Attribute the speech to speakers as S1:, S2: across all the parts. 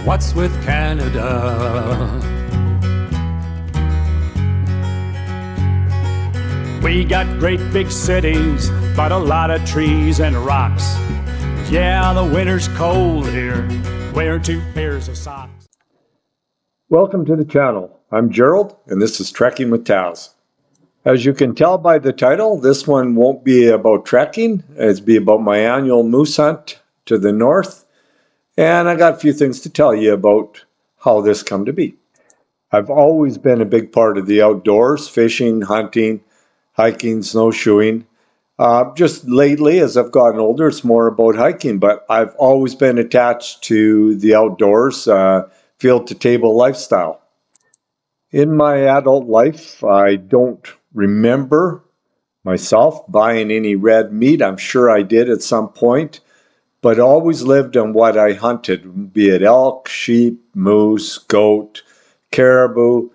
S1: What's with Canada? We got great big cities, but a lot of trees and rocks. Yeah, the winter's cold here. Wear 2 pairs of socks.
S2: Welcome to the channel. I'm Gerald, and this is Trekking with Taz. As you can tell by the title, this one won't be about trekking. It'll be about my annual moose hunt to the north. And I got a few things to tell you about how this come to be. I've always been a big part of the outdoors, fishing, hunting, hiking, snowshoeing. Just lately, as I've gotten older, it's more about hiking, but I've always been attached to the outdoors, field to table lifestyle. In my adult life, I don't remember myself buying any red meat. I'm sure I did at some point, but always lived on what I hunted, be it elk, sheep, moose, goat, caribou,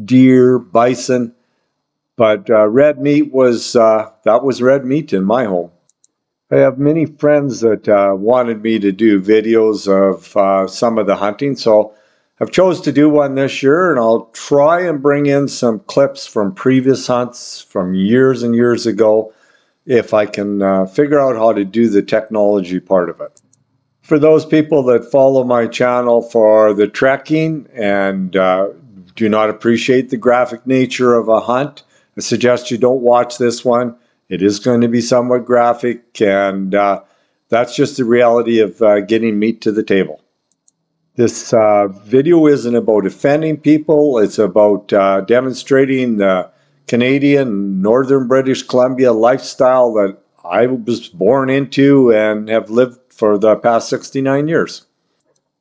S2: deer, bison. But red meat was, that was red meat in my home. I have many friends that wanted me to do videos of some of the hunting, so I've chose to do one this year, and I'll try and bring in some clips from previous hunts from years and years ago, if I can figure out how to do the technology part of it. For those people that follow my channel for the trekking and do not appreciate the graphic nature of a hunt, I suggest you don't watch this one. It is going to be somewhat graphic, and that's just the reality of getting meat to the table. This video isn't about offending people. It's about demonstrating the Canadian, Northern British Columbia lifestyle that I was born into and have lived for the past 69 years.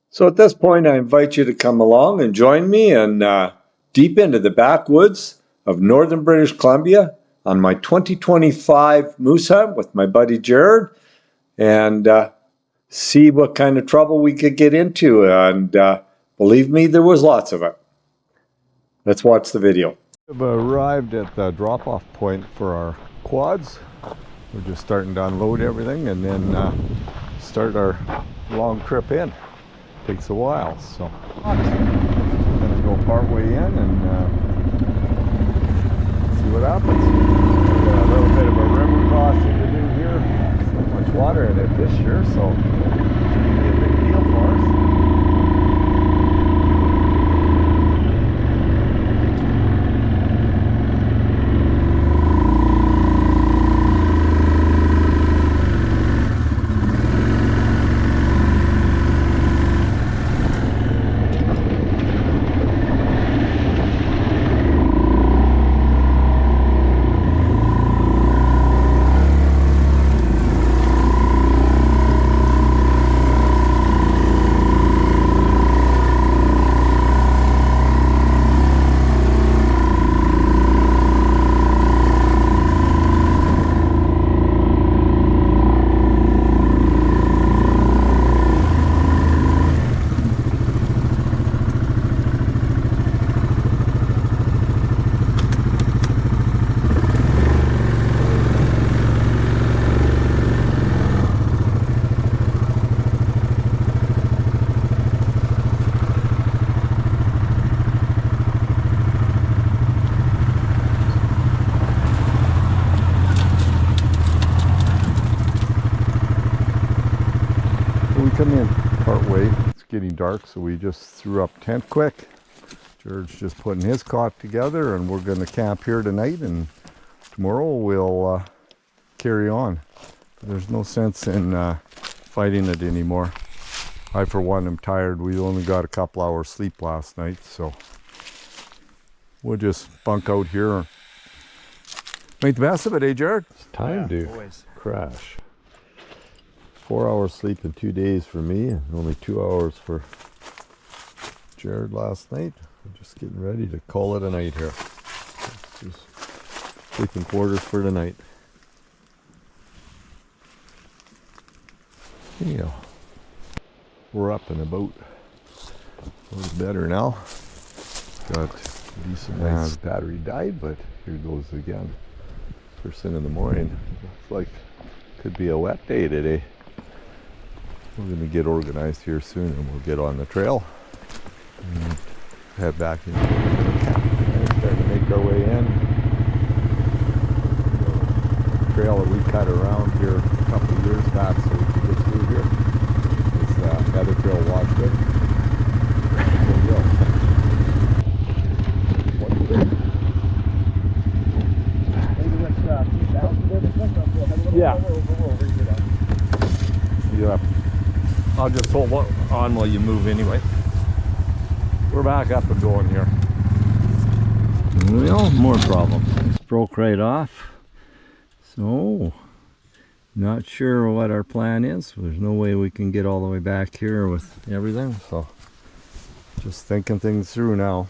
S2: So at this point, I invite you to come along and join me and deep into the backwoods of Northern British Columbia on my 2025 moose hunt with my buddy Jared, and see what kind of trouble we could get into. And believe me, there was lots of it. Let's watch the video.
S3: We've arrived at the drop-off point for our quads. We're just starting to unload everything and then start our long trip in. Takes a while, so I'm gonna go part way in and see what happens. Got a little bit of a river crossing to do here. So much water in it this year, so it should be a big deal for us. Come in part way. It's getting dark, so we just threw up tent quick. George's just putting his cot together, and we're going to camp here tonight, and tomorrow we'll carry on. There's no sense in fighting it anymore. I, for one, am tired. We only got a couple hours sleep last night, so we'll just bunk out here and make the best of it, eh, Jared?
S4: It's time to crash. 4 hours sleep in 2 days for me, and only 2 hours for Jared last night. We're just getting ready to call it a night here. Just sleeping quarters for tonight. Yeah, we're up and about. A little better now. Got decent. Nice battery died, but here goes again. First thing in the morning. Looks like could be a wet day today. we're going to get organized here soon, and we'll get on the trail and head back into the camp. And start to make our way in. The trail that we cut around here a couple of years back so we could get through here is Heather Trail Washwood. There we go. Yeah. Yeah. I'll just hold on while you move anyway. We're back up and going here.
S5: Well, more problems. This broke right off. So, not sure what our plan is. There's no way we can get all the way back here with everything. So,
S4: Just thinking things through now.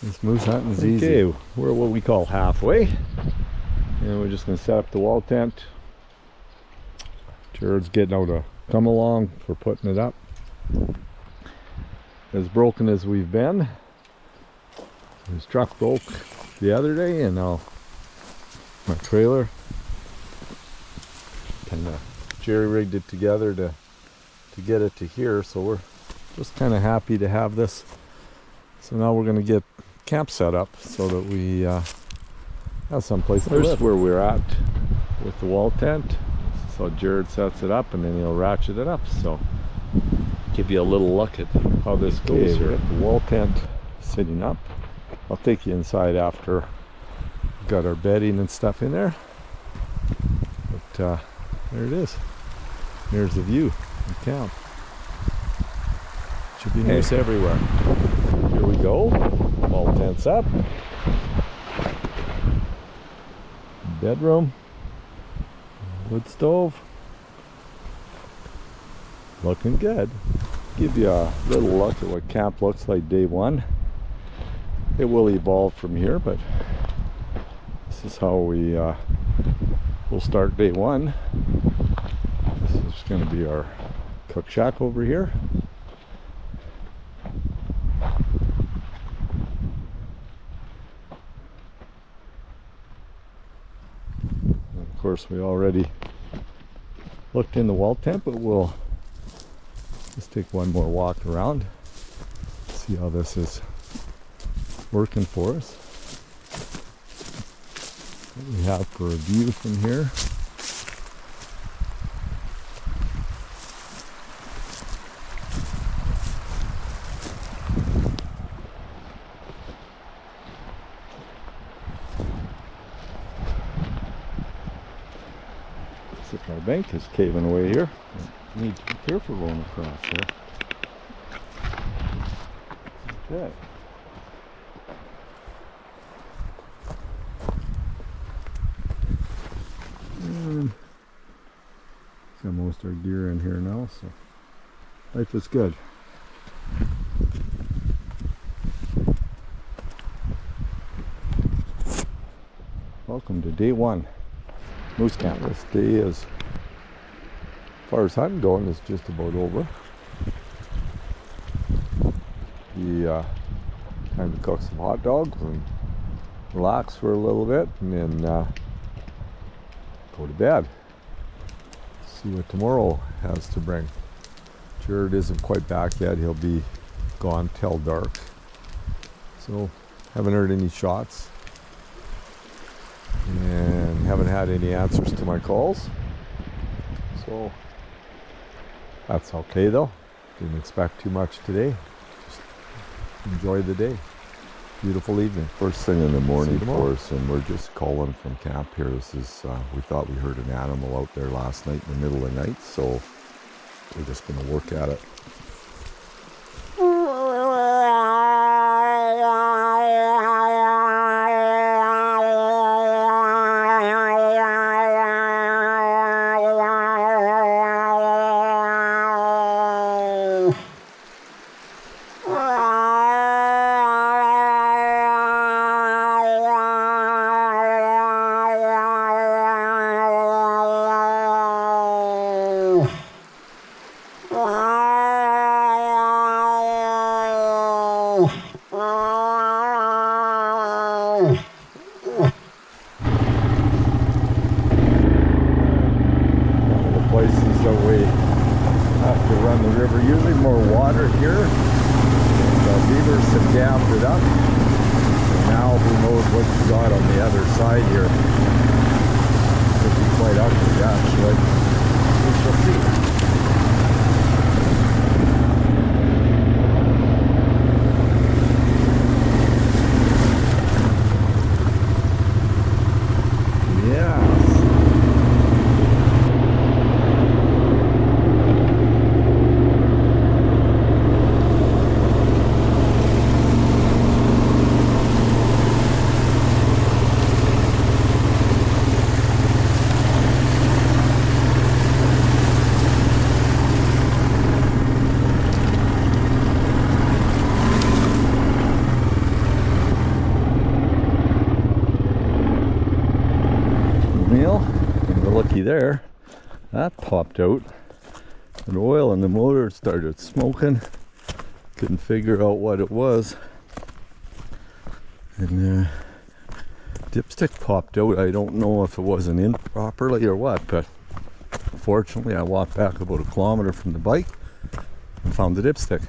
S4: This moose hunting's easy.
S2: Okay, we're what we call halfway. And we're just going to set up the wall tent. Jared's getting out a come along for putting it up. As broken as we've been. His truck broke the other day, and now my trailer. Kind of jerry rigged it together to get it to here, so we're just kind of happy to have this. So now we're going to get camp set up so that we have some place to live. Here's where we're at with the wall tent. So Jared sets it up and then he'll ratchet it up. So give you a little look at how this goes here. The wall tent sitting up. I'll take you inside after we've got our bedding and stuff in there. But there it is. There's the view of camp. Should be moose everywhere. Here we go. Wall tent's up. Bedroom. Wood stove. Looking good. Give you a little look at what camp looks like day one. It will evolve from here, but this is how we will start day one. This is going to be our cook shack over here. Of course, we already looked in the wall tent, but we'll just take one more walk around, see how this is working for us. What we have for a view from here. Our bank is caving away here. You need to be careful going across there. Okay. And got most of our gear in here now, so life is good. Welcome to day one. Moose camp. This day is, as far as hunting going, is just about over. Time to cook some hot dogs and relax for a little bit, and then go to bed. See what tomorrow has to bring. Jared isn't quite back yet. He'll be gone till dark. So haven't heard any shots. And haven't had any answers to my calls, so that's okay though. Didn't expect too much today. Just enjoy the day. Beautiful evening.
S4: First thing in the morning for us, and we're just calling from camp here. This is we thought we heard an animal out there last night in the middle of the night, so we're just going to work at it.
S3: on the river. Usually more water here. The beavers have dammed it up. And now who knows what you got on the other side here. Could be quite ugly actually. We shall see. There, that popped out, and oil in the motor started smoking. Couldn't figure out what it was, and dipstick popped out. I don't know if it wasn't in properly or what, but fortunately I walked back about 1 kilometer from the bike and found the dipstick.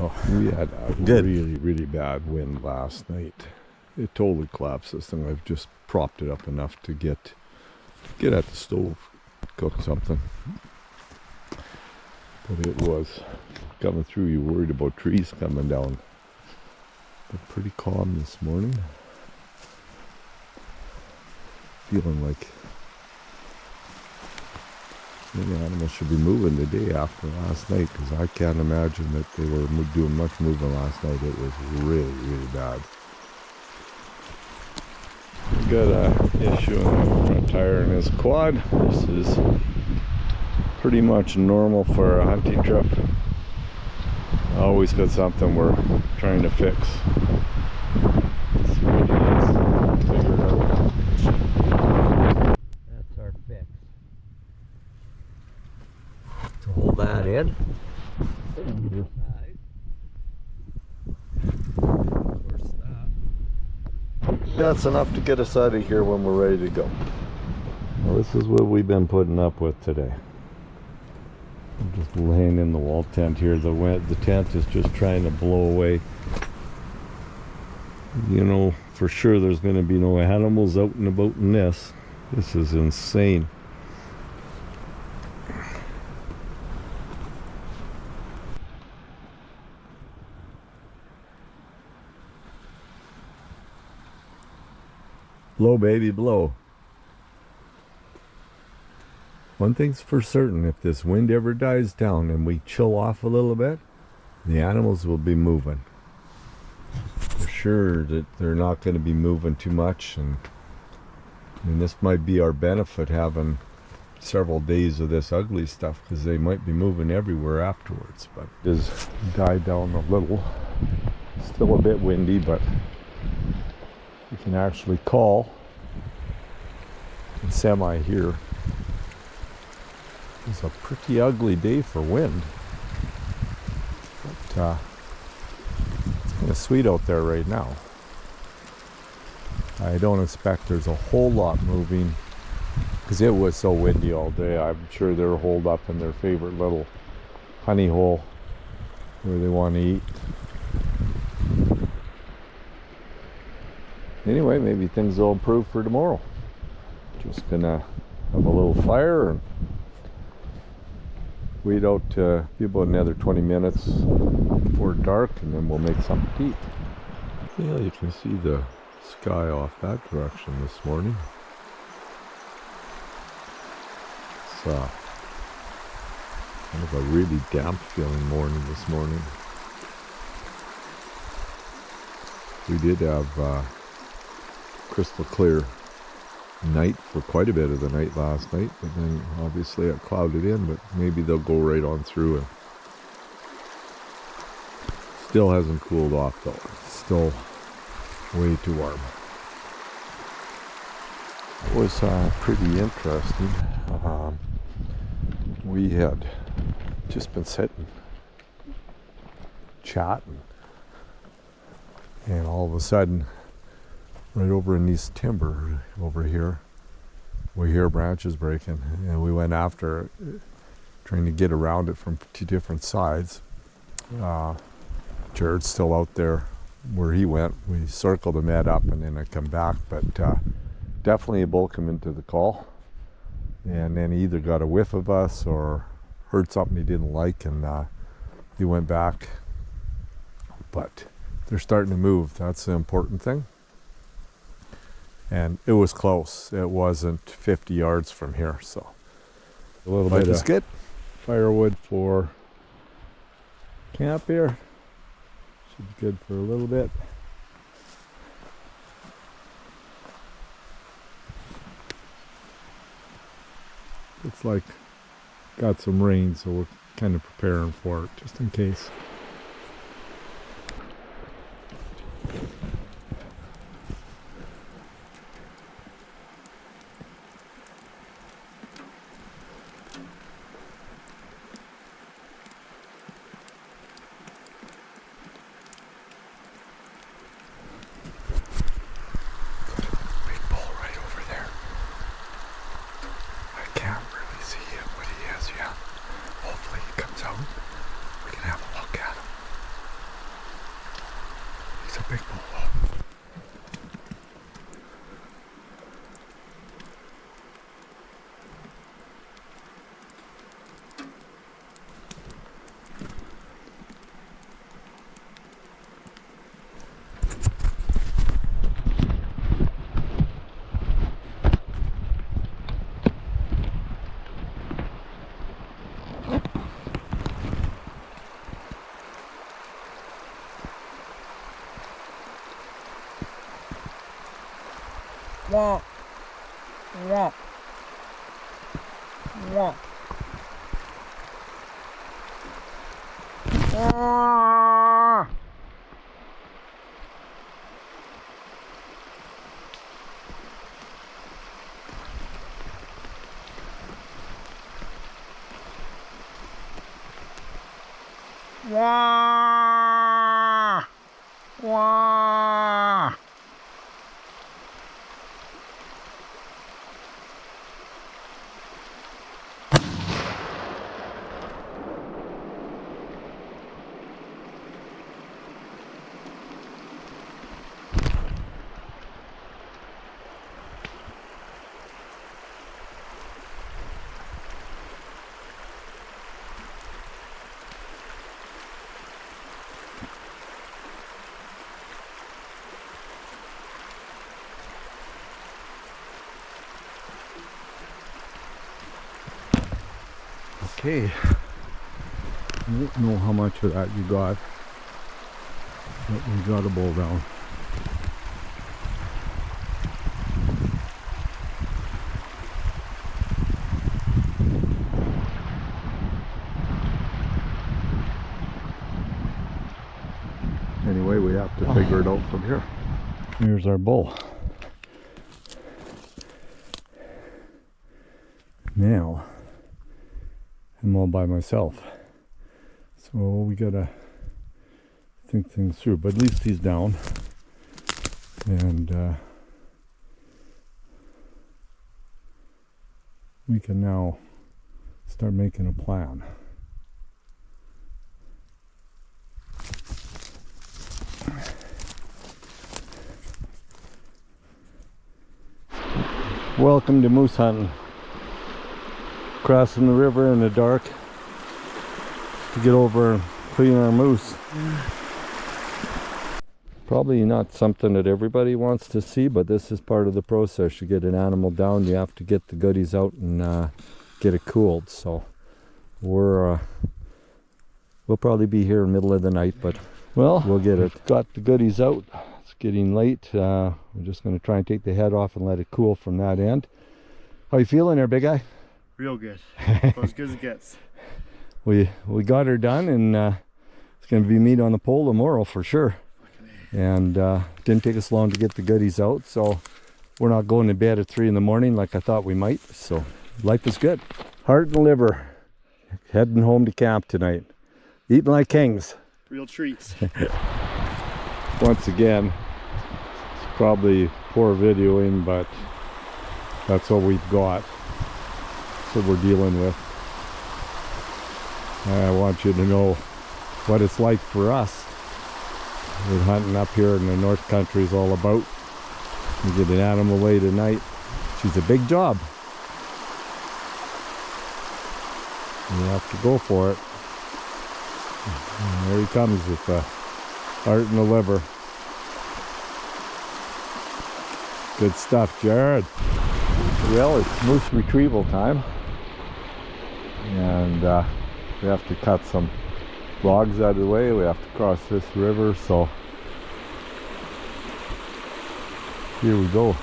S4: Oh, we had a really bad wind last night. It totally collapsed this thing. I've just propped it up enough to get at the stove, cook something. But it was coming through. You worried about trees coming down. But pretty calm this morning. Feeling like maybe animals should be moving the day after last night, because I can't imagine that they were doing much moving last night. It was really bad. Got a issue in the front tire in his quad. This is pretty much normal for a hunting trip. Always got something we're trying to fix. Let's see what it is. Figure it out.
S5: That's our fix. To hold that in.
S4: That's enough to get us out of here when we're ready to go.
S3: Well, this is what we've been putting up with today. I'm just laying in the wall tent here. The tent is just trying to blow away. You know, for sure there's going to be no animals out and about in this. This is insane. Blow, baby, blow. One thing's for certain, if this wind ever dies down and we chill off a little bit, the animals will be moving. For sure that they're not going to be moving too much, and this might be our benefit, having several days of this ugly stuff, because they might be moving everywhere afterwards. But it has died down a little. Still a bit windy, but you can actually call and semi here. It's a pretty ugly day for wind, but it's kind of sweet out there right now. I don't expect there's a whole lot moving, because it was so windy all day. I'm sure they're holed up in their favorite little honey hole where they want to eat. Anyway, maybe things will improve for tomorrow. Just gonna have a little fire and wait out to be about another 20 minutes before dark, and then we'll make something to eat. Yeah, you can see the sky off that direction this morning. It's kind of a really damp feeling morning this morning. We did have crystal clear night for quite a bit of the night last night, but then obviously it clouded in, but maybe they'll go right on through. And still hasn't cooled off though. It's still way too warm. It was pretty interesting. We had just been sitting chatting, and all of a sudden, right over in these timber over here, we hear branches breaking, and we went after it. trying to get around it from 2 different sides. Jared's still out there where he went. We circled him head up and then I come back, but definitely a bull come into the call, and then he either got a whiff of us or heard something he didn't like, and he went back. But they're starting to move. That's the important thing. And it was close. It wasn't 50 yards from here, so
S4: A little
S3: life
S4: bit
S3: is
S4: of
S3: good.
S4: firewood for camp here. Should be good for a little bit. Looks like got some rain, so we're kind of preparing for it just in case.
S3: Big bull right over there. I can't really see what he is yet. Hopefully he comes out. We can have a look at him. He's a big bull.
S6: Wah. Wah. Wah. Wah. Wah. Wah.
S4: Okay. I don't know how much of that you got, but we got a bull down. Anyway, we have to figure it out from here. Here's our bull. Now, I'm all by myself, so we gotta think things through, but at least he's down, and we can now start making a plan. Welcome to moose hunting. Crossing the river in the dark to get over and clean our moose. Probably not something that everybody wants to see, but this is part of the process. You get an animal down, you have to get the goodies out and get it cooled. So we'll probably be here in the middle of the night, but well, we'll get it. Got the goodies out. It's getting late. We're just going to try and take the head off and let it cool from that end. How you feeling there, big guy?
S6: Real good. As good as it gets.
S3: We got her done, and it's going to be meat on the pole tomorrow for sure. And didn't take us long to get the goodies out, so we're not going to bed at 3 in the morning like I thought we might. So life is good. Heart and liver. Heading home to camp tonight. Eating like kings.
S6: Real treats.
S3: Once again, it's probably poor videoing, but that's what we've got. That's what we're dealing with. I want you to know what it's like for us. What hunting up here in the North Country is all about. You get an animal late at night. She's a big job. You have to go for it. And there he comes with the heart and the liver. Good stuff, Jared. Well, it's moose retrieval time. And we have to cut some logs out of the way. We have to cross this river, so here we go.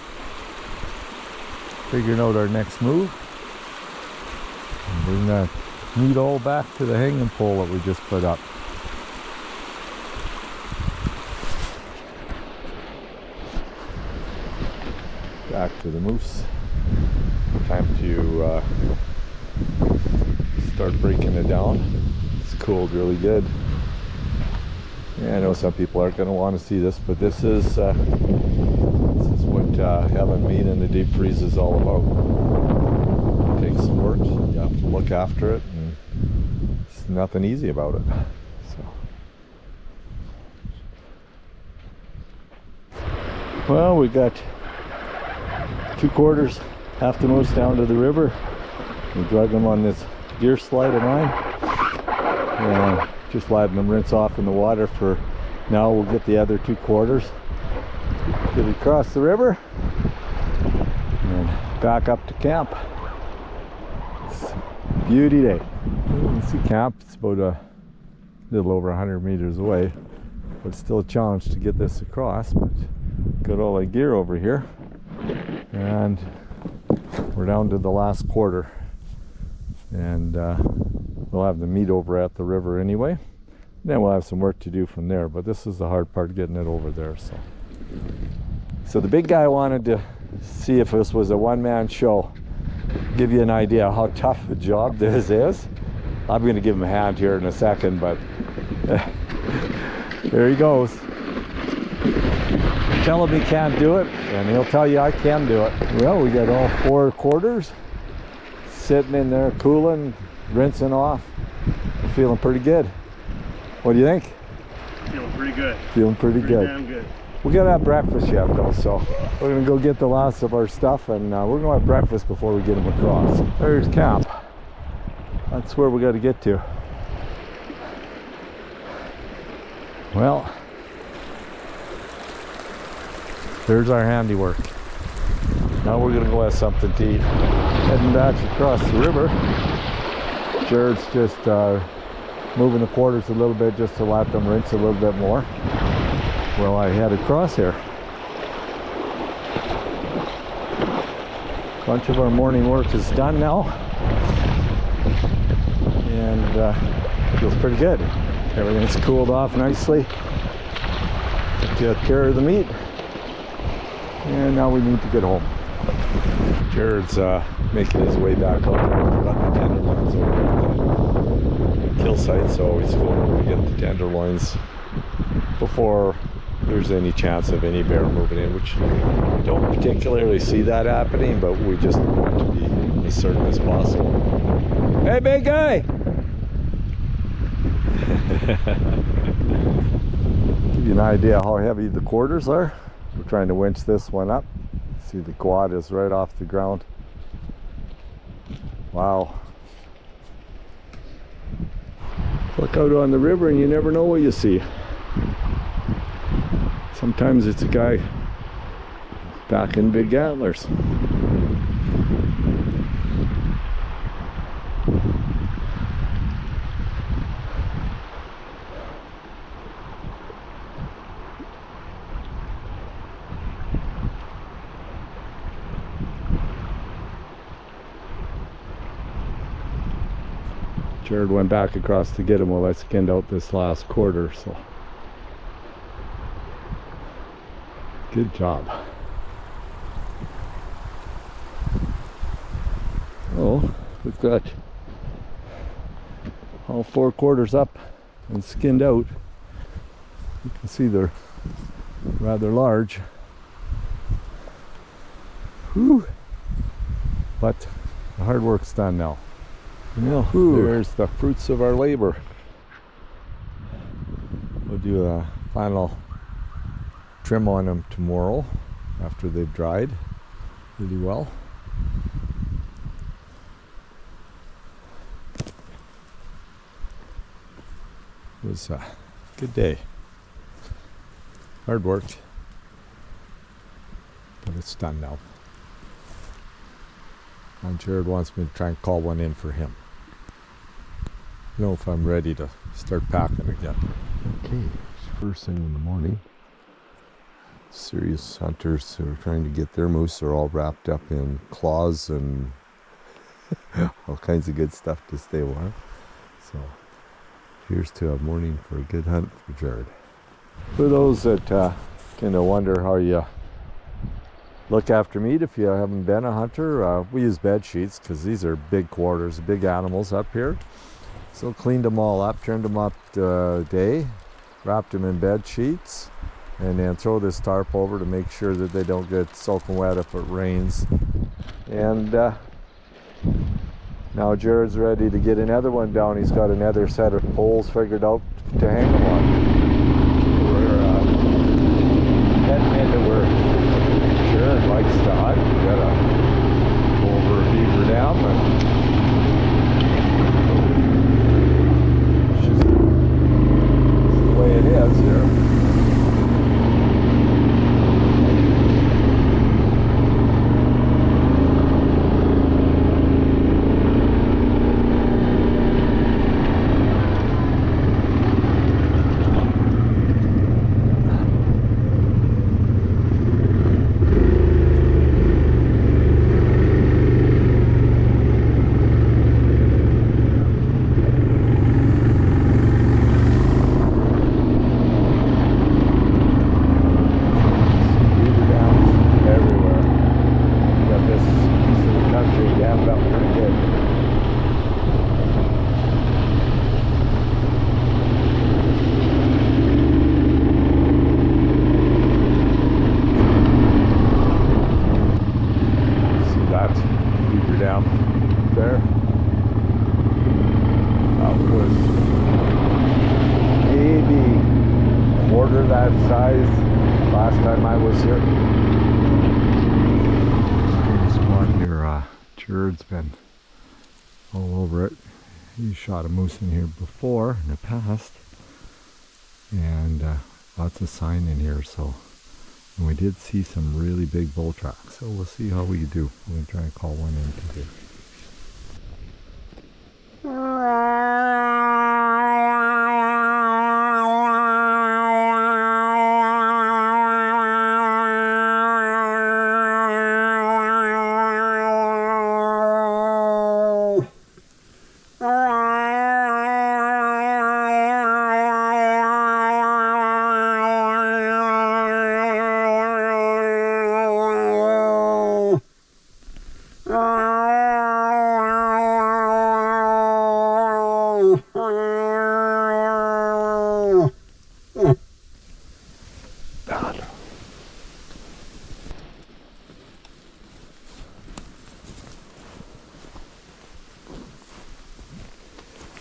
S3: Figuring out our next move. And bring that meat all back to the hanging pole that we just put up. Back to the moose. Time to start breaking it down. It's cooled really good. Yeah, I know some people aren't going to want to see this, but this is what having meat in the deep freeze is all about. It takes some work. You have to look after it, and it's nothing easy about it. So, well, we got 2/4, half the moose down to the river. We drug them on this deer slide of mine, and just letting them rinse off in the water for now. We'll get the other 2/4, get it across the river, and back up to camp. It's a beauty day. You can see camp. It's about a little over 100 meters away, but it's still a challenge to get this across. But got all the gear over here, and we're down to the last 1/4, and we'll have the meat over at the river anyway. Then we'll have some work to do from there, but this is the hard part, getting it over there. So the big guy wanted to see if this was a one-man show, give you an idea how tough a job this is. I'm going to give him a hand here in a second, but there he goes. Tell him he can't do it, and he'll tell you I can do it. Well, we got all 4/4 sitting in there, cooling, rinsing off. Feeling pretty good. What do you think?
S6: Feeling pretty good.
S3: Feeling pretty good.
S6: Damn good.
S3: We gotta have breakfast yet though, so we're gonna go get the last of our stuff, and we're gonna have breakfast before we get them across. There's camp. That's where we gotta get to. Well, there's our handiwork. Now we're gonna go have something to eat. Heading back across the river. Jared's just moving the quarters a little bit just to let them rinse a little bit more. Well, I head across here. Bunch of our morning work is done now, and feels pretty good. Everything's cooled off nicely. Took care of the meat, and now we need to get home. Jared's making his way back out there. I forgot the tenderloins over at the kill site, so he's going over to get the tenderloins before there's any chance of any bear moving in, which we don't particularly see that happening, but we just want to be as certain as possible. Hey, big guy! Give you an idea how heavy the quarters are. We're trying to winch this one up. See, the quad is right off the ground. Wow. Look out on the river and you never know what you see. Sometimes it's a guy packing big antlers. Jared went back across to get him while I skinned out this last 1/4, so good job. Oh, we've got all 4/4 up and skinned out. You can see they're rather large. Whew. But the hard work's done now. Well, there's the fruits of our labor. We'll do a final trim on them tomorrow after they've dried really well. It was a good day. Hard work, but it's done now. And Jared wants me to try and call one in for him. I know if I'm ready to start packing again. Okay, it's first thing in the morning. Serious hunters who are trying to get their moose are all wrapped up in claws and all kinds of good stuff to stay warm. So here's to a morning for a good hunt for Jared. For those that kind of wonder how you look after meat if you haven't been a hunter, we use bed sheets because these are big quarters, big animals up here. So cleaned them all up, turned them up today, wrapped them in bed sheets, and then throw this tarp over to make sure that they don't get soaking wet if it rains. And now Jared's ready to get another one down. He's got another set of poles figured out to hang them on. We're heading into where Jared likes to hunt. We gotta go over a beaver dam, and it's just the way it is here. That size last time I was here. This spot here, Jared's been all over it. He shot a moose in here before in the past, and lots of sign in here. So, and we did see some really big bull tracks. So we'll see how we do. We're gonna try and call one in today.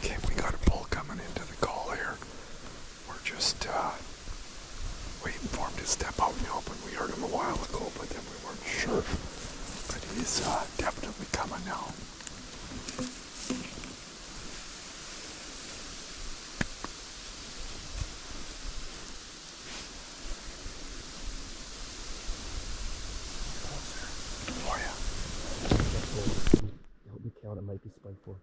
S3: Okay, we got a bull coming into the call here. We're just waiting for him to step out in the open. We heard him a while ago, but then we weren't sure. But he's definitely coming now.
S7: Help me count, it might be spike fork.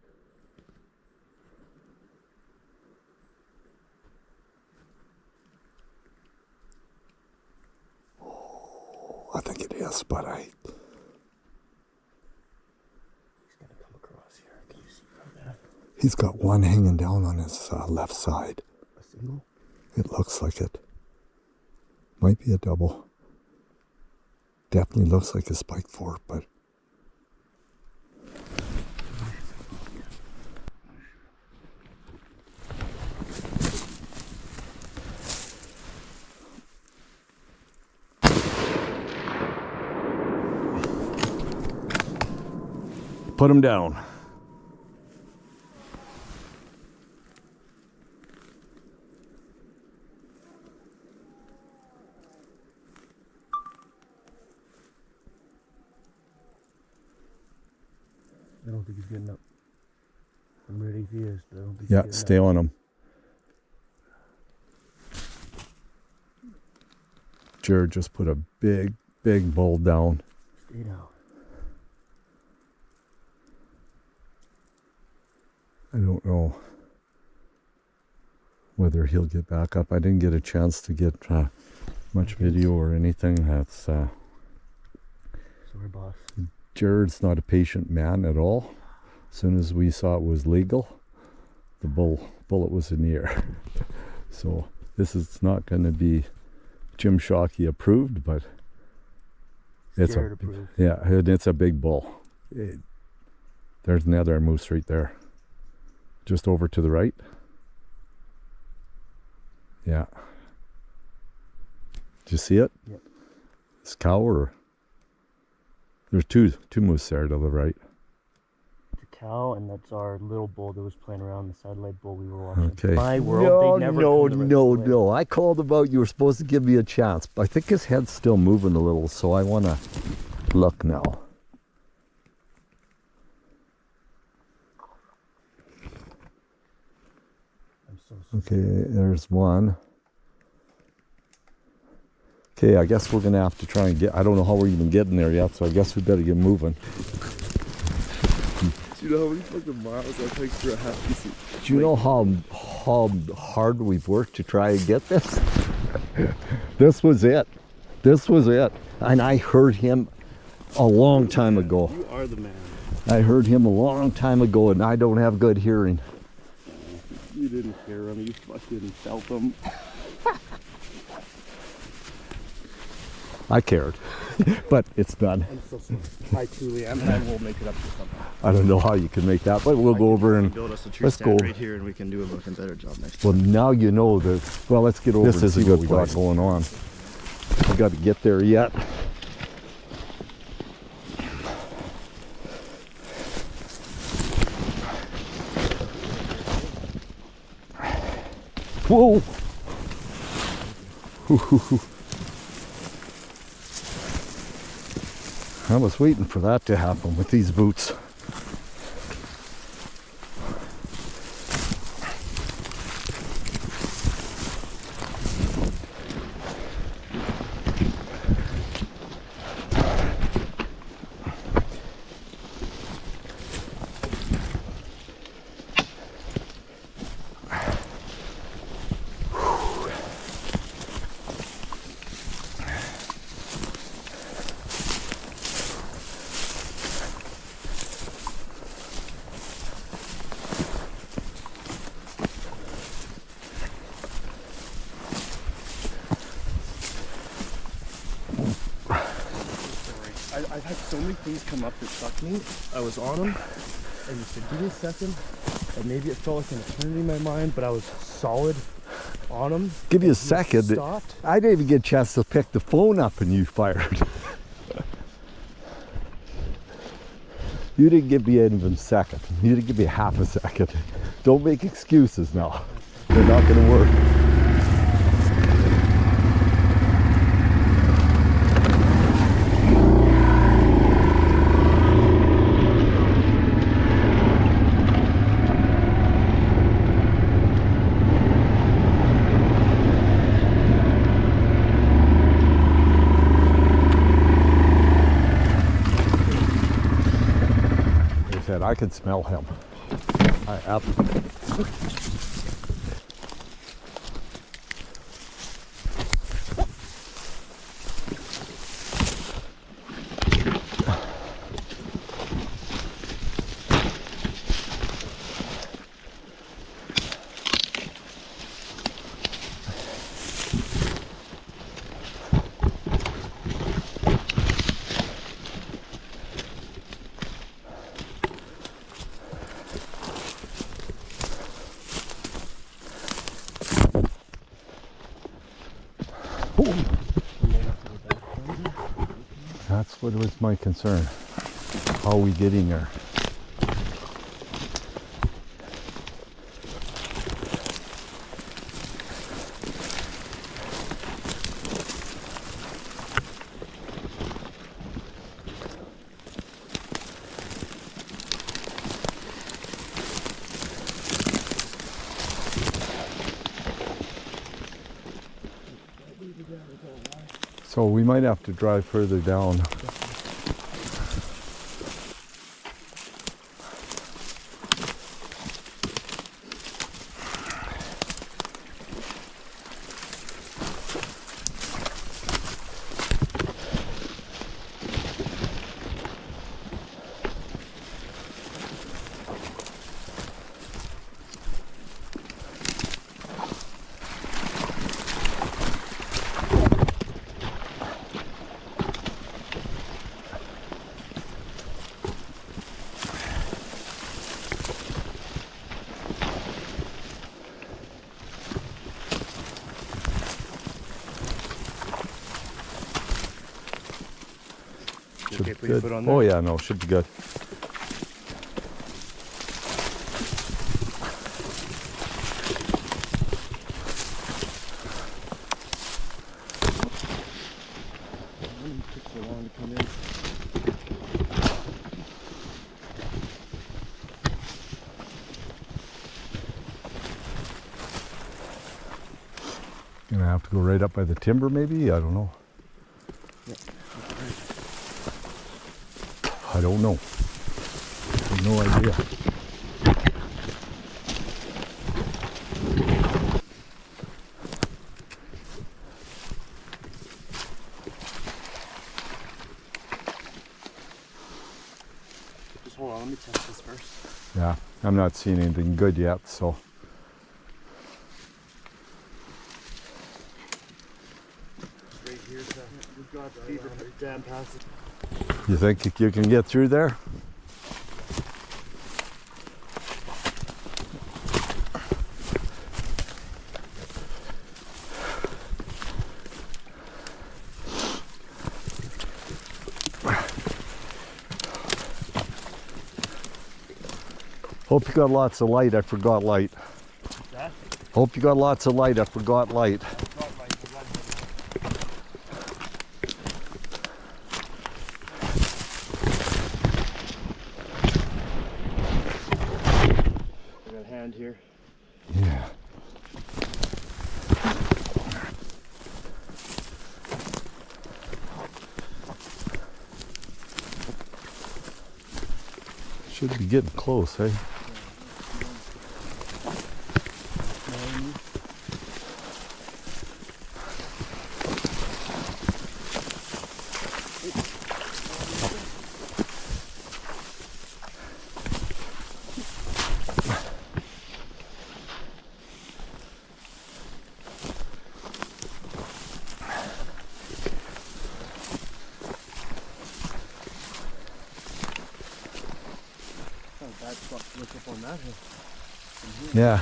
S3: I think it is, but
S7: He's gonna come across here. Can you see from that?
S3: he's got one hanging down on his left side.
S7: A single?
S3: It looks like it. Might be a double. Definitely looks like a spike fork, but
S4: Put him down.
S7: think he's getting up. I'm ready if he is, but I don't think
S3: Yeah,
S7: he's
S3: stay
S7: getting up.
S3: on him. Jared just put a big bull down.
S7: Stay down.
S3: I don't know whether he'll get back up. I didn't get a chance to get much video or anything. That's
S7: Sorry, boss.
S3: Jared's not a patient man at all. As soon as we saw it was legal, the bullet was in the air. So this is not going to be Jim Shockey approved, but it's
S7: Jared approved.
S3: yeah, and it's a big bull. There's another moose right there, just over to the right. Yeah. Did you see it?
S7: Yep.
S3: It's cow or there's two moose there to the right.
S7: It's a cow, and that's our little bull that was playing around, the satellite bull we were watching.
S3: Okay.
S7: My world, they never come the rest of the way.
S3: no. I called about you were supposed to give me a chance. I think his head's still moving a little, so I want to look now.
S7: I'm so sorry.
S3: Okay, there's one. Okay, I guess we're going to have to try and get, I don't know how we're even getting there yet, so I guess we better get moving.
S6: Do you know how many fucking miles I take for a half decent?
S3: Do you know how hard we've worked to try and get this? This was it. This was it. And I heard him a long time ago.
S6: You are the man.
S3: I heard him a long time ago, and I don't have good hearing.
S6: You didn't hear him. You fucking felt him.
S3: I cared, but it's done.
S6: I'm so sorry. I truly am, and I will make it up to somehow.
S3: I don't know how you can make that, but we'll go over and
S6: build us a tree
S3: let's
S6: stand
S3: go.
S6: right here, and we can do a fucking better job next
S3: Well,
S6: time.
S3: now you know that. Well, let's get over. This is a good we got going on. We got to get there yet. Whoa! I was waiting for that to happen with these boots.
S6: I've had so many things come up that sucked me. I was on them, and you said, give me a second. And maybe it felt like an eternity in my mind, but I was solid on them.
S3: Give you a second.
S6: Stopped.
S3: I didn't even get a chance to pick the phone up and you fired. You didn't give me even a second. You didn't give me half a second. Don't make excuses now. They're not going to work. I can smell him. That's what was my concern. How are we getting there? So we might have to drive further down.
S6: Okay, put your
S3: Good.
S6: foot on there.
S3: Oh yeah, no, should be good.
S6: It took so long to come in.
S3: Gonna have to go right up by the timber maybe? I don't know. I don't know. I have no idea.
S6: Just hold on, let me test this first.
S3: Yeah, I'm not seeing anything good yet, so.
S6: Just right here, so we've got Beaver Dam Passage.
S3: You think you can get through there? Hope you got lots of light. I forgot light.
S6: That?
S3: Hope you got lots of light. I forgot light.
S6: I got a hand here.
S3: Yeah. Should be getting close, eh?
S6: Not a bad spot to look up on that hill.
S3: Yeah.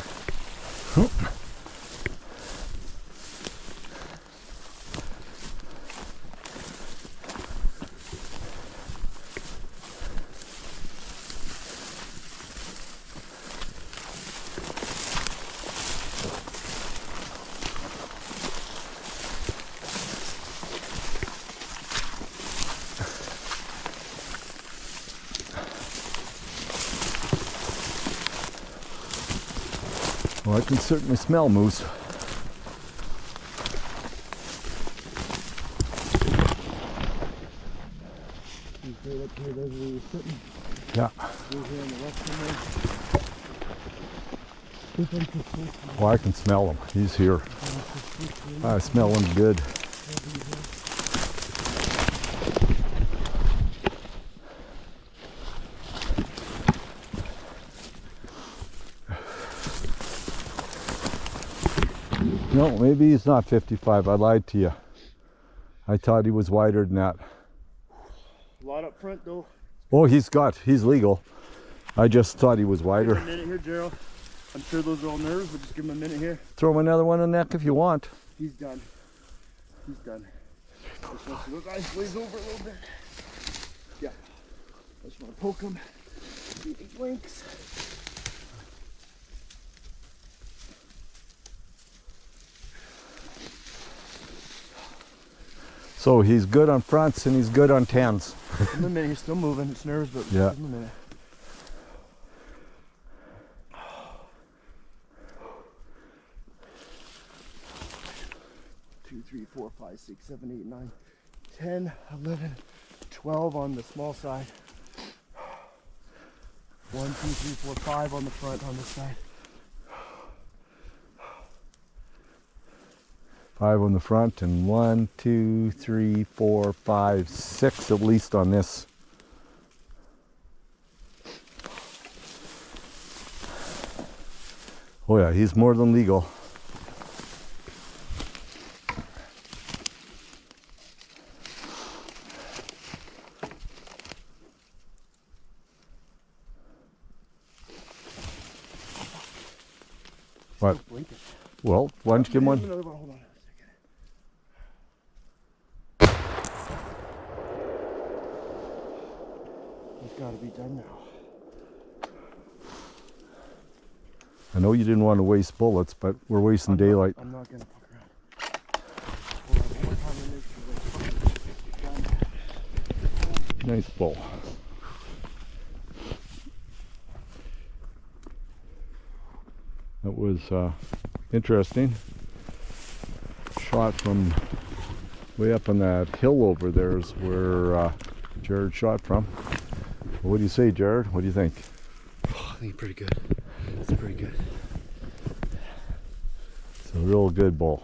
S3: Well, I can certainly smell moose.
S6: He's right up here, that's where he was sitting.
S3: Yeah.
S6: Over here on the left somewhere.
S3: Oh, I can smell him. He's here. I smell him good. No, maybe he's not 55. I lied to you. I thought he was wider than that.
S6: A lot up front though.
S3: Oh, he's legal. I just thought he was
S6: Give
S3: wider.
S6: him a minute here, Gerald. I'm sure those are all nerves, but just give him a minute here.
S3: Throw him another one in the neck if you want.
S6: He's done. He's done. Just wants to look eyes glaze over a little bit. Yeah. I just want to poke him. See if he blinks.
S3: So he's good on fronts and he's good on tens.
S6: Give him a minute. He's still moving. It's nerves, but
S3: Yeah.
S6: give him a minute. 2, 3, 4, 5, 6, 7, 8, 9, 10, 11, 12 on the small side. 1, 2, 3, 4, 5 on the front on this side.
S3: 5 on the front, and 1, 2, 3, 4, 5, 6 at least on this. Oh yeah, he's more than legal. What? Well, why don't you give him one?
S6: Another one, hold on a second. He's gotta be done now.
S3: I know you didn't want to waste bullets, but we're wasting daylight.
S6: I'm not gonna fuck around. Hold on, one more time and make sure that's done.
S3: Nice bull. That was interesting. Shot from way up on that hill over there is where Jared shot from. What do you say, Jared? What do you think?
S6: Oh, I think pretty good. That's pretty good.
S3: It's a real good bull.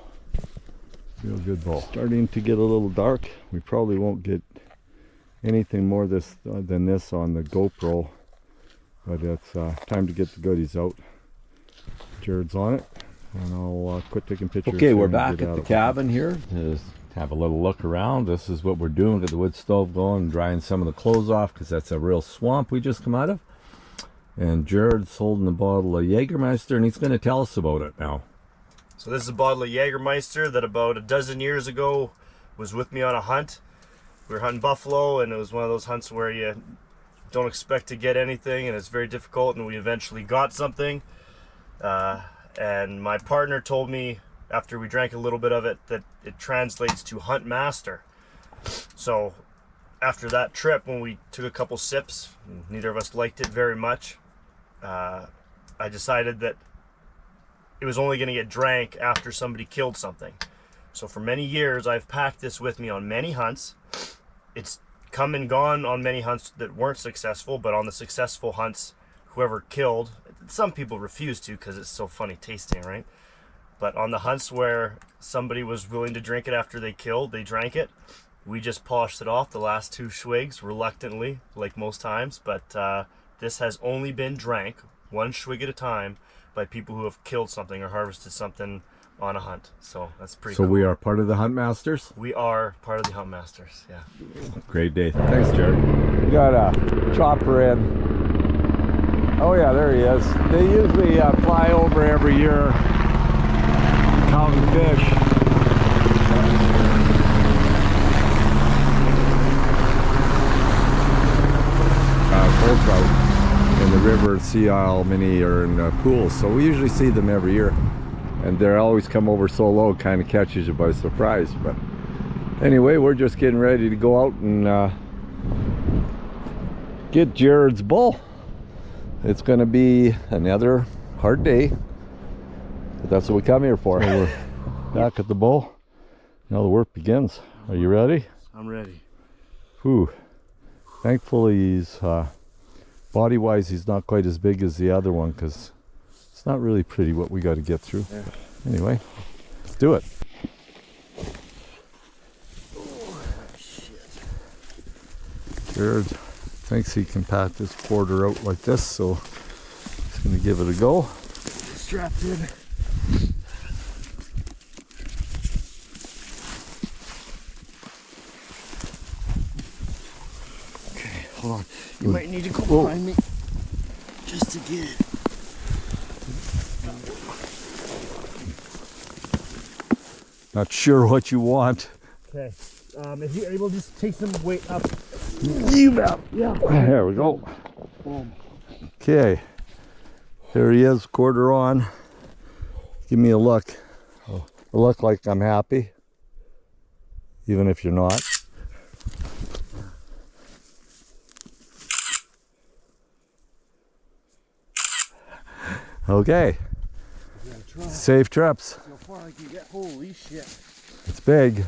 S3: Real good bull. Starting to get a little dark. We probably won't get anything more than this on the GoPro, but it's time to get the goodies out. Jared's on it, and I'll quit taking pictures.
S5: Okay, we're
S3: and
S5: back
S3: get
S5: at
S3: out
S5: the
S3: of it.
S5: cabin here to have a little look around. This is what we're doing. Get the wood stove going and drying some of the clothes off because that's a real swamp we just come out of. And Jared's holding a bottle of Jägermeister, and he's going to tell us about it now.
S6: So this is a bottle of Jägermeister that about a dozen years ago was with me on a hunt. We were hunting buffalo, and it was one of those hunts where you don't expect to get anything, and it's very difficult, and we eventually got something. And my partner told me after we drank a little bit of it that it translates to Hunt Master. So after that trip, when we took a couple sips, neither of us liked it very much. I decided that it was only going to get drank after somebody killed something. So for many years, I've packed this with me on many hunts. It's come and gone on many hunts that weren't successful, but on the successful hunts, whoever killed, some people refuse to because it's so funny tasting, right? But on the hunts where somebody was willing to drink it after they killed, they drank it. We just polished it off the last 2 swigs reluctantly, like most times, but this has only been drank 1 swig at a time by people who have killed something or harvested something on a hunt. So that's pretty cool.
S3: So we are part of the Hunt Masters?
S6: We are part of the Hunt Masters, yeah.
S5: Great day. Thanks, Jared.
S3: We got a chopper in. Oh yeah, there he is. They usually fly over every year, counting fish. Bull trout in the river, sea isle, mini, or in pools. So we usually see them every year, and they always come over so low, kind of catches you by surprise. But anyway, we're just getting ready to go out and get Jared's bull. It's going to be another hard day, but that's what we come here for. So we're back at the bull. Now the work begins. Are you ready?
S6: I'm ready.
S3: Whew. Thankfully, he's body-wise, he's not quite as big as the other one, because it's not really pretty what we got to get through. Yeah. Anyway, let's do it.
S6: Oh, shit.
S3: Jared thinks he can pat this quarter out like this, so he's going to give it a go.
S6: Strapped in. Okay, hold on. You might need to go behind me just to get it.
S3: Not sure what you want.
S6: Okay. If you're able to just take some weight up.
S3: You bet. Yeah. There we go.
S6: Boom.
S3: Okay. There he is, quarter on. Give me a look. A look like I'm happy, even if you're not. Okay. Safe trips.
S6: So far I can get, holy shit.
S3: It's big.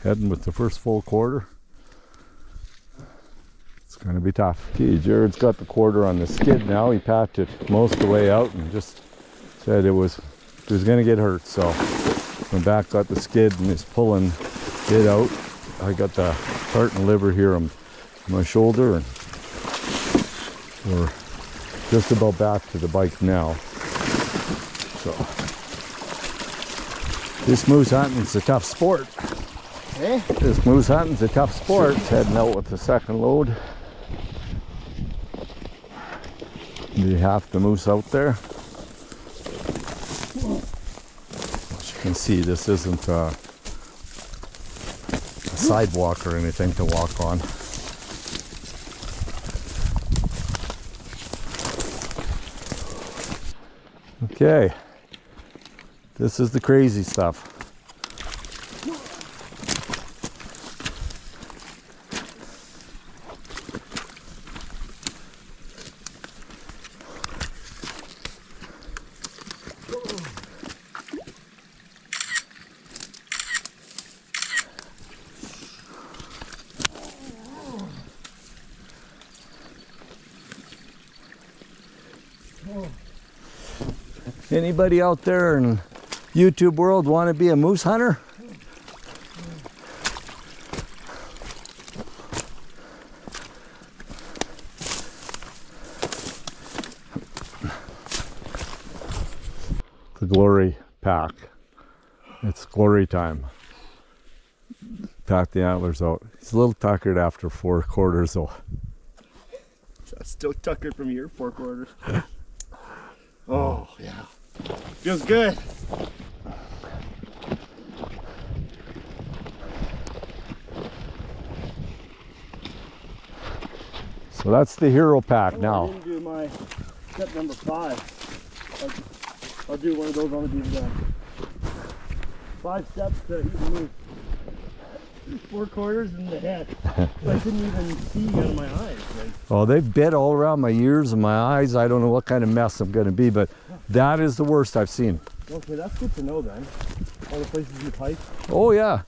S3: Heading with the first full quarter. It's going to be tough. Okay, Jared's got the quarter on the skid now. He packed it most of the way out and just said it was going to get hurt. So went back, got the skid and is pulling it out. I got the tartan liver here on my shoulder, and we're just about back to the bike now. So this moose hunting's a tough sport.
S8: Eh?
S3: This moose hunting's a tough sport. It's heading out with the second load. Maybe half the moose out there. As you can see, this isn't a sidewalk or anything to walk on. Okay, this is the crazy stuff. Anybody out there in YouTube world want to be a moose hunter? The glory pack. It's glory time. Pack the antlers out. He's a little tuckered after 4 quarters though.
S6: Still tuckered from your 4 quarters. Oh, yeah. Feels good.
S3: So that's the hero pack now.
S6: I didn't do my step number 5. I'll do one of those on the beaver. 5 steps to eat the moose. 4 quarters in the head. I couldn't even see out of my eyes. Like.
S3: Oh, they've bit all around my ears and my eyes. I don't know what kind of mess I'm going to be, but that is the worst I've seen.
S6: Okay, that's good to know then. All the places you hike.
S3: Oh yeah.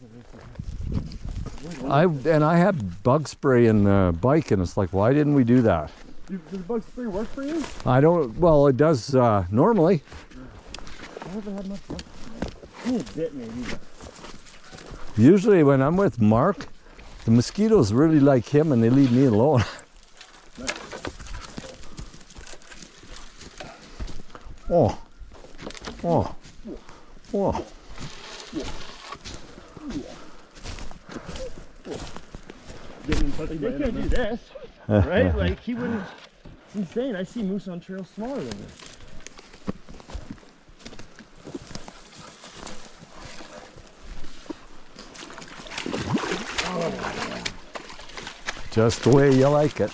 S3: I had bug spray in the bike, and it's like, why didn't we do that?
S6: Does bug spray work for you?
S3: I don't. Well, it does normally.
S6: I haven't had much luck. A bit maybe. But...
S3: Usually when I'm with Mark, the mosquitoes really like him and they leave me alone. Oh. Oh. Oh.
S6: Like, they can't do this, right? Like he wouldn't. It's insane. I see moose on trails smaller than this.
S3: Just the way you like it.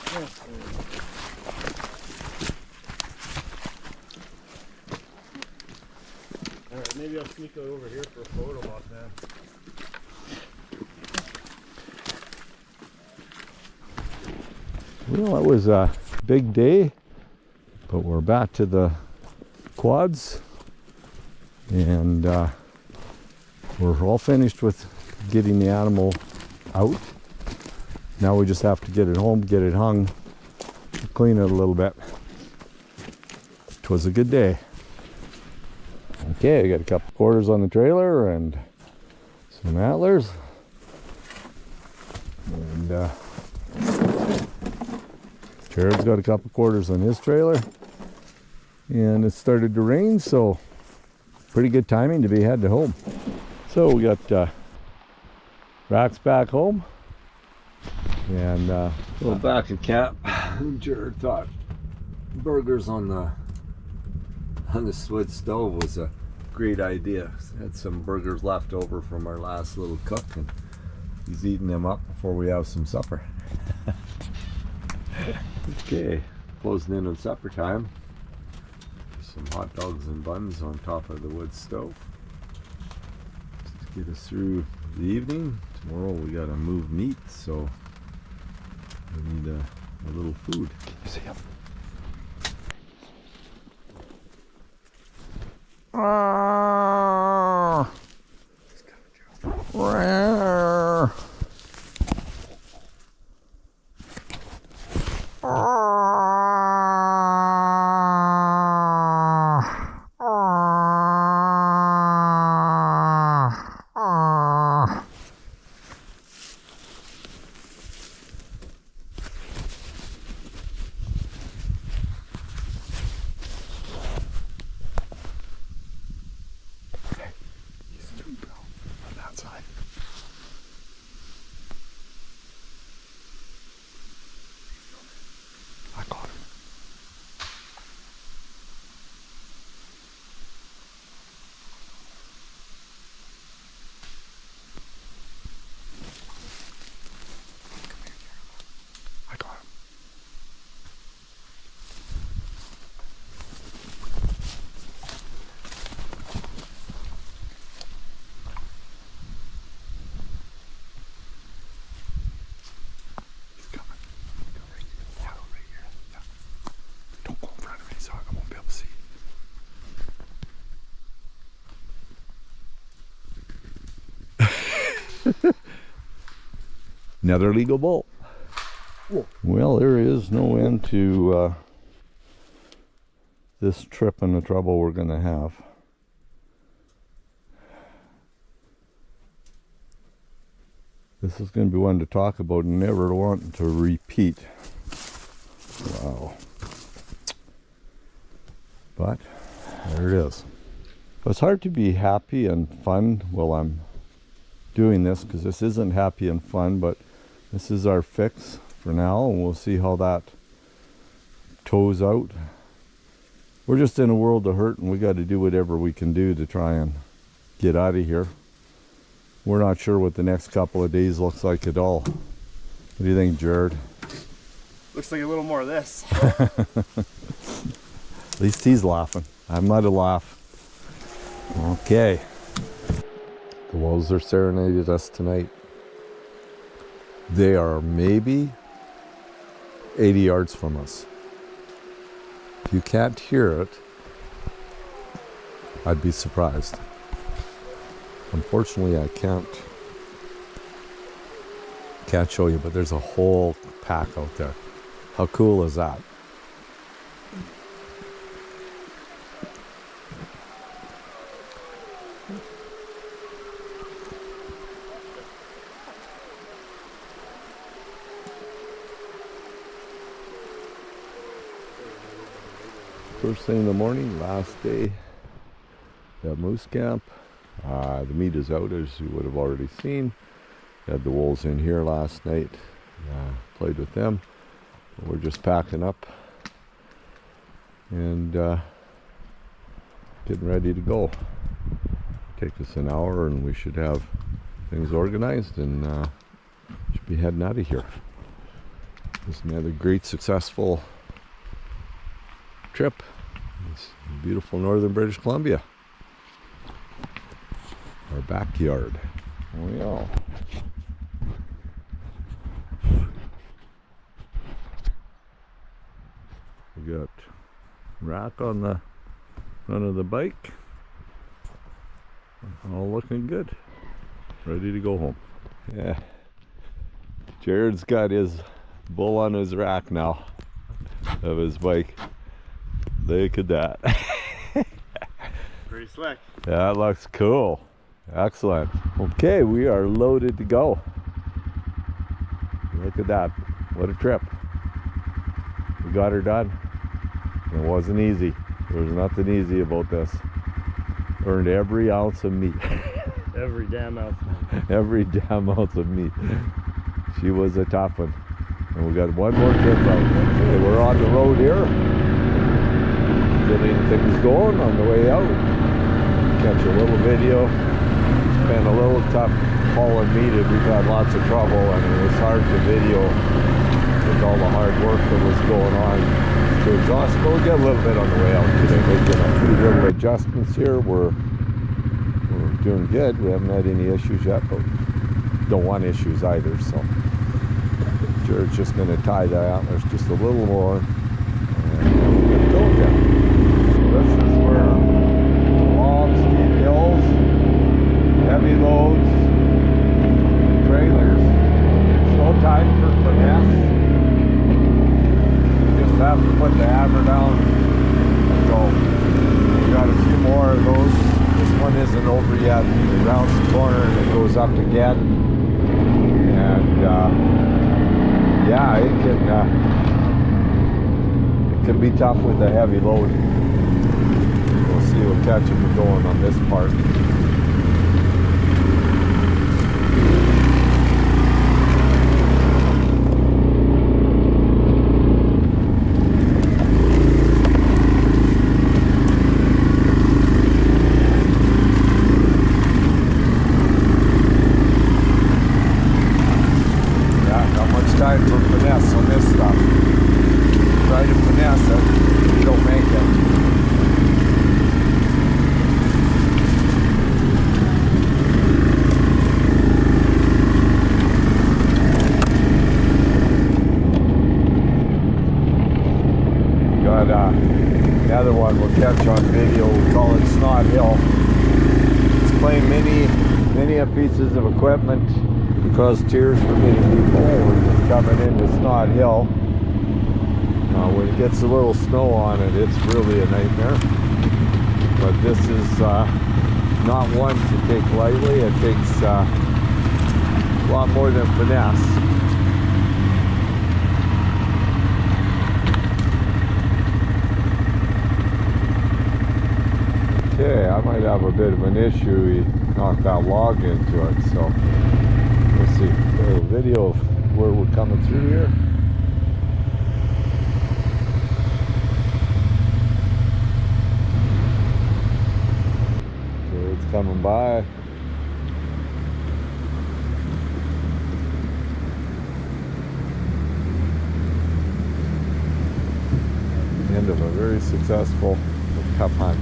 S6: Alright, maybe I'll sneak over here for a photo op then.
S3: Well, it was a big day, but we're back to the quads, and we're all finished with getting the animal out. Now we just have to get it home, get it hung, clean it a little bit. It was a good day. Okay, I got a couple quarters on the trailer and some antlers. And Jared's got a couple quarters on his trailer. And it started to rain, so pretty good timing to be heading home. So we got Rax back home. And well, back at camp, Jared thought burgers on the wood stove was a great idea. Had some burgers left over from our last little cook, and he's eating them up before we have some supper. Okay, closing in on supper time. Some hot dogs and buns on top of the wood stove. Just to get us through the evening. Tomorrow we gotta move meat, so
S4: I need a little food.
S3: You see him? Another legal bull. Well, there is no end to this trip and the trouble we're going to have. This is going to be one to talk about and never want to repeat. Wow. But there it is. It's hard to be happy and fun while I'm doing this, because this isn't happy and fun, but this is our fix for now, and we'll see how that toes out. We're just in a world of hurt, and we got to do whatever we can do to try and get out of here. We're not sure what the next couple of days looks like at all. What do you think, Jared?
S6: Looks like a little more of this.
S3: At least he's laughing. I'm not a laugh. Okay. The wolves are serenaded us tonight. They are maybe 80 yards from us. If you can't hear it, I'd be surprised. Unfortunately, I can't show you, but there's a whole pack out there. How cool is that? First thing in the morning, last day at Moose Camp. The meat is out, as you would have already seen. Had the wolves in here last night. Played with them. We're just packing up and getting ready to go. Take us an hour and we should have things organized and should be heading out of here. It's another great successful trip. It's beautiful northern British Columbia. Our backyard. Oh yeah. We got rack on the front of the bike. All looking good. Ready to go home. Yeah. Jared's got his bull on his rack now of his bike. Look at that.
S6: Pretty slick.
S3: Yeah, that looks cool. Excellent. Okay, we are loaded to go. Look at that. What a trip. We got her done. It wasn't easy. There's nothing easy about this. Earned every ounce of meat.
S6: Every damn ounce.
S3: Every damn ounce of meat. She was a tough one. And we got one more trip out. Okay, we're on the road here. Getting things going on the way out. Catch a little video. It's been a little tough hauling meat. We've had lots of trouble and it was hard to video with all the hard work that was going on. To exhaust, but we'll get a little bit on the way out today. Making a few little adjustments here. We're doing good. We haven't had any issues yet, but don't want issues either. So
S4: Jared's just going to tie the antlers just a little more. And we're going to go again. This is where long, steep hills, heavy loads, trailers. It's no time for finesse. You just have to put the hammer down and go. We got a few more of those. This one isn't over yet. It rounds the corner and it goes up again. And yeah, it can be tough with a heavy load. We'll see what catching we're going on this part. Time for finesse on this stuff. Try to finesse it, you don't make it. Got another one we'll catch on video. We call it Snot Hill. It's playing many pieces of equipment because tears for many people. We're just coming into Snot Hill. When it gets a little snow on it, it's really a nightmare. But this is not one to take lightly. It takes a lot more than finesse. Okay, I might have a bit of an issue. He knocked that log into it, so let's see. A little video of where we're coming through here. Okay, it's coming by. End of a very successful cup hunt.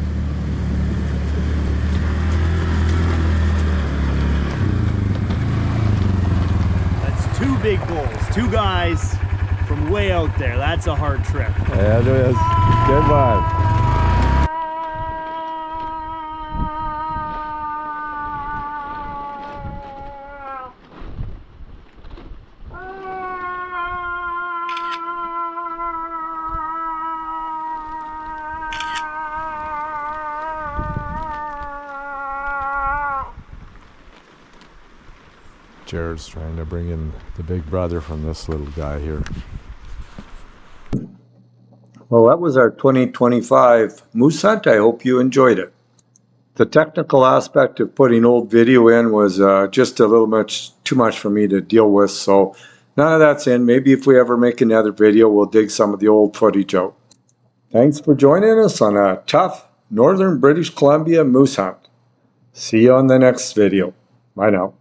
S8: Two big bulls, two guys from way out there. That's a hard trip.
S4: Yeah, it is. Good one. Jared's trying to bring in the big brother from this little guy here.
S2: Well, that was our 2025 moose hunt. I hope you enjoyed it. The technical aspect of putting old video in was just a little too much for me to deal with, so none of that's in. Maybe if we ever make another video, we'll dig some of the old footage out. Thanks for joining us on a tough northern British Columbia moose hunt. See you on the next video. Bye now.